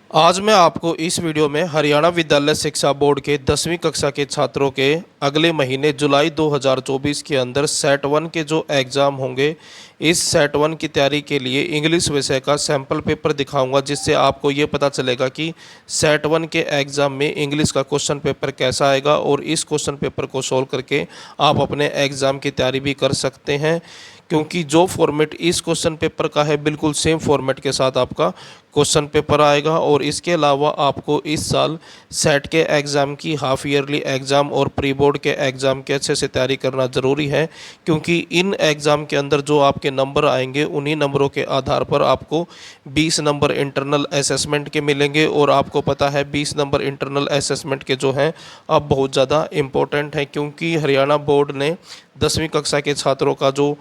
आज मैं आपको इस वीडियो में हरियाणा विद्यालय शिक्षा बोर्ड के 10वीं कक्षा के छात्रों के अगले महीने जुलाई 2024 के अंदर सेट वन के जो एग्ज़ाम होंगे, इस सेट वन की तैयारी के लिए इंग्लिश विषय का सैम्पल पेपर दिखाऊंगा, जिससे आपको ये पता चलेगा कि सेट वन के एग्ज़ाम में इंग्लिश का क्वेश्चन पेपर कैसा आएगा और इस क्वेश्चन पेपर को सोल्व करके आप अपने एग्ज़ाम की तैयारी भी कर सकते हैं। क्योंकि जो फॉर्मेट इस क्वेश्चन पेपर का है, बिल्कुल सेम फॉर्मेट के साथ आपका क्वेश्चन पेपर आएगा। और इसके अलावा आपको इस साल सेट के एग्ज़ाम की हाफ ईयरली एग्ज़ाम और प्री बोर्ड के एग्ज़ाम के अच्छे से तैयारी करना ज़रूरी है, क्योंकि इन एग्ज़ाम के अंदर जो आपके नंबर आएंगे, उन्हीं नंबरों के आधार पर आपको 20 नंबर इंटरनल असेसमेंट के मिलेंगे। और आपको पता है 20 नंबर इंटरनल असेसमेंट के जो हैं अब बहुत ज़्यादा इम्पोर्टेंट हैं, क्योंकि हरियाणा बोर्ड ने 10वीं कक्षा के छात्रों का जो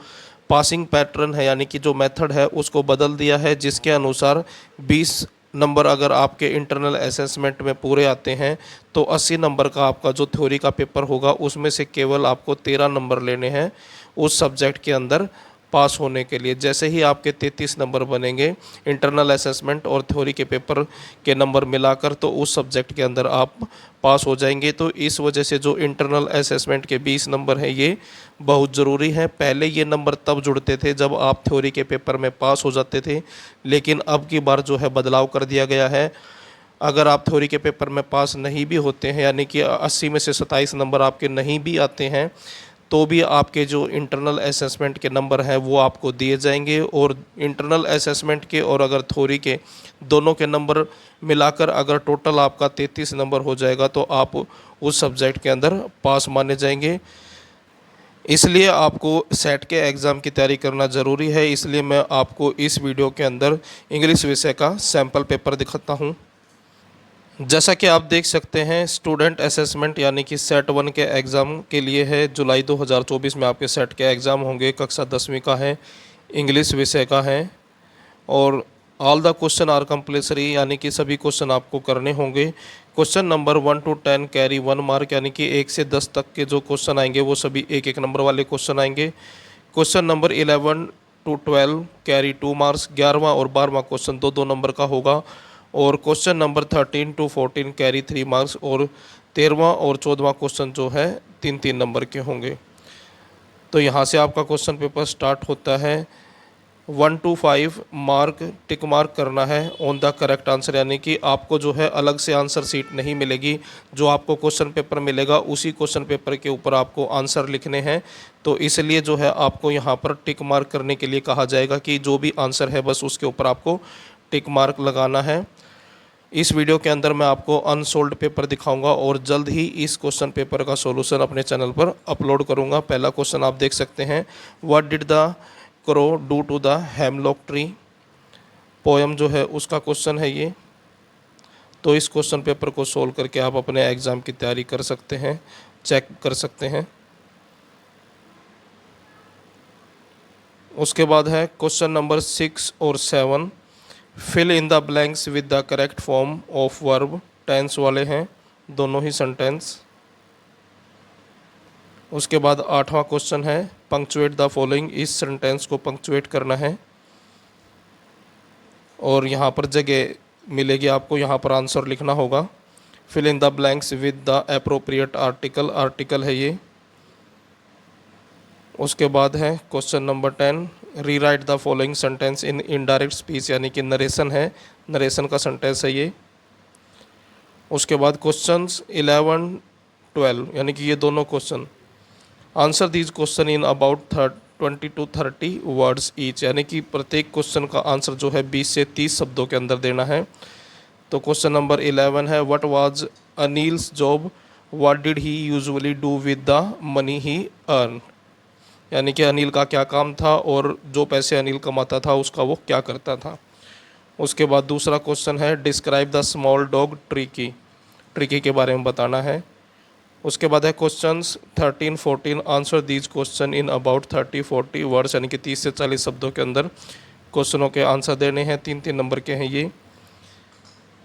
पासिंग पैटर्न है, यानी कि जो मेथड है, उसको बदल दिया है, जिसके अनुसार 20 नंबर अगर आपके इंटरनल असेसमेंट में पूरे आते हैं तो 80 नंबर का आपका जो थ्योरी का पेपर होगा, उसमें से केवल आपको 13 नंबर लेने हैं उस सब्जेक्ट के अंदर पास होने के लिए। जैसे ही आपके 33 नंबर बनेंगे इंटरनल असेसमेंट और थ्योरी के पेपर के नंबर मिलाकर, तो उस सब्जेक्ट के अंदर आप पास हो जाएंगे। तो इस वजह से जो इंटरनल असेसमेंट के 20 नंबर हैं, ये बहुत ज़रूरी है। पहले ये नंबर तब जुड़ते थे जब आप थ्योरी के पेपर में पास हो जाते थे, लेकिन अब की बार जो है बदलाव कर दिया गया है। अगर आप थ्योरी के पेपर में पास नहीं भी होते हैं, यानी कि 80 में से 27 नंबर आपके नहीं भी आते हैं, तो भी आपके जो इंटरनल असेसमेंट के नंबर हैं वो आपको दिए जाएंगे। और इंटरनल असेसमेंट के और अगर थ्योरी के दोनों के नंबर मिलाकर अगर टोटल आपका 33 नंबर हो जाएगा, तो आप उस सब्जेक्ट के अंदर पास माने जाएंगे। इसलिए आपको सेट के एग्ज़ाम की तैयारी करना ज़रूरी है। इसलिए मैं आपको इस वीडियो के अंदर इंग्लिश विषय का सैम्पल पेपर दिखाता हूँ। जैसा कि आप देख सकते हैं, स्टूडेंट असेसमेंट यानी कि सेट वन के एग्ज़ाम के लिए है। जुलाई 2024 में आपके सेट के एग्ज़ाम होंगे। कक्षा 10वीं का है, इंग्लिश विषय का है और all the question are compulsory, यानी कि सभी क्वेश्चन आपको करने होंगे। Question number 1 to 10 carry 1 mark, यानी कि 1 से 10 तक के जो क्वेश्चन आएंगे वो सभी एक एक नंबर वाले क्वेश्चन आएंगे। Question number 11 to 12 carry 2 marks, 11वां और 12वां क्वेश्चन दो दो नंबर का होगा। और question number 13 to 14 carry 3 marks और 13वां और 14वां क्वेश्चन जो है 3-3 नंबर के होंगे। तो यहाँ से आपका क्वेश्चन पेपर स्टार्ट होता है। 1 to 5 मार्क टिक मार्क करना है ऑन द करेक्ट आंसर, यानी कि आपको जो है अलग से आंसर सीट नहीं मिलेगी। जो आपको क्वेश्चन पेपर मिलेगा उसी क्वेश्चन पेपर के ऊपर आपको आंसर लिखने हैं। तो इसलिए जो है आपको यहाँ पर टिक मार्क करने के लिए कहा जाएगा कि जो भी आंसर है बस उसके ऊपर आपको टिक मार्क लगाना है। इस वीडियो के अंदर मैं आपको अनसोल्ड पेपर दिखाऊंगा और जल्द ही इस क्वेश्चन पेपर का सॉल्यूशन अपने चैनल पर अपलोड करूंगा। पहला क्वेश्चन आप देख सकते हैं, what did the crow do to the hemlock tree. Poem जो है उसका क्वेश्चन है ये। तो इस क्वेश्चन पेपर को सोल्व करके आप अपने एग्ज़ाम की तैयारी कर सकते हैं, चेक कर सकते हैं। उसके बाद है क्वेश्चन नंबर 6 और 7, fill in the blanks with the correct form of verb. Tense वाले हैं दोनों ही सेंटेंस। उसके बाद 8वां क्वेश्चन है, पंक्चुएट द फॉलोइंग। इस सेंटेंस को पंक्चुएट करना है और यहाँ पर जगह मिलेगी आपको, यहाँ पर आंसर लिखना होगा। Fill in the blanks with the appropriate article, article है ये। उसके बाद है question number 10, rewrite the following sentence in indirect speech, यानी कि नरेशन है, नरेशन का सेंटेंस है ये। उसके बाद क्वेश्चंस 11-12, यानी कि ये दोनों question, answer these question in about 20 to 30 words each, यानी कि प्रत्येक क्वेश्चन का आंसर जो है 20 से 30 शब्दों के अंदर देना है। तो क्वेश्चन नंबर 11 है, what was Anil's job, what did he usually do with the money he earn, यानी कि अनिल का क्या काम था और जो पैसे अनिल कमाता था उसका वो क्या करता था। उसके बाद दूसरा क्वेश्चन है, describe the small dog tricky, tricky के बारे में बताना है। उसके बाद है questions 13-14, answer these question in about 30-40 words, यानी कि 30 से 40 शब्दों के अंदर क्वेश्चनों के आंसर देने हैं। 3-3 नंबर के हैं ये।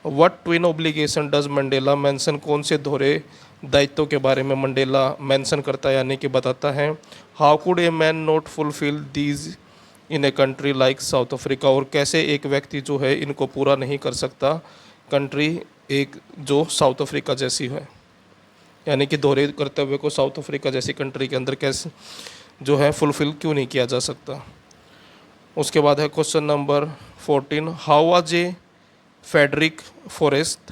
What twin obligation does Mandela mention, कौन से दोहरे दायित्व के बारे में मंडेला मेंशन करता है, यानी कि बताता है। How could a man not fulfil these in a country like south Africa, और कैसे एक व्यक्ति जो है इनको पूरा नहीं कर सकता कंट्री एक जो साउथ अफ्रीका जैसी है, यानी कि दोहरे कर्तव्य को साउथ अफ्रीका जैसी कंट्री के अंदर कैसे जो है फुलफिल क्यों नहीं किया जा सकता। उसके बाद है question number 14, how was a Frederick forest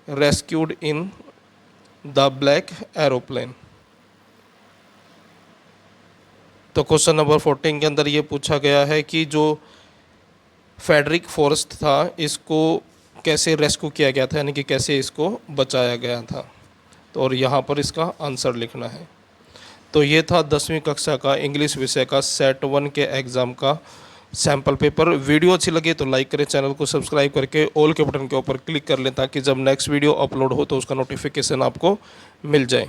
rescued in the black aeroplane. तो क्वेश्चन नंबर 14 के अंदर ये पूछा गया है कि जो फेडरिक फॉरेस्ट था इसको कैसे रेस्क्यू किया गया था, यानी कि कैसे इसको बचाया गया था। तो और यहाँ पर इसका आंसर लिखना है। तो ये था 10वीं कक्षा का इंग्लिश विषय का सेट 1 के एग्ज़ाम का सैम्पल पेपर। वीडियो अच्छी लगे तो लाइक करें, चैनल को सब्सक्राइब करके ऑल के बटन के ऊपर क्लिक कर लें ताकि जब नेक्स्ट वीडियो अपलोड हो तो उसका नोटिफिकेशन आपको मिल जाए।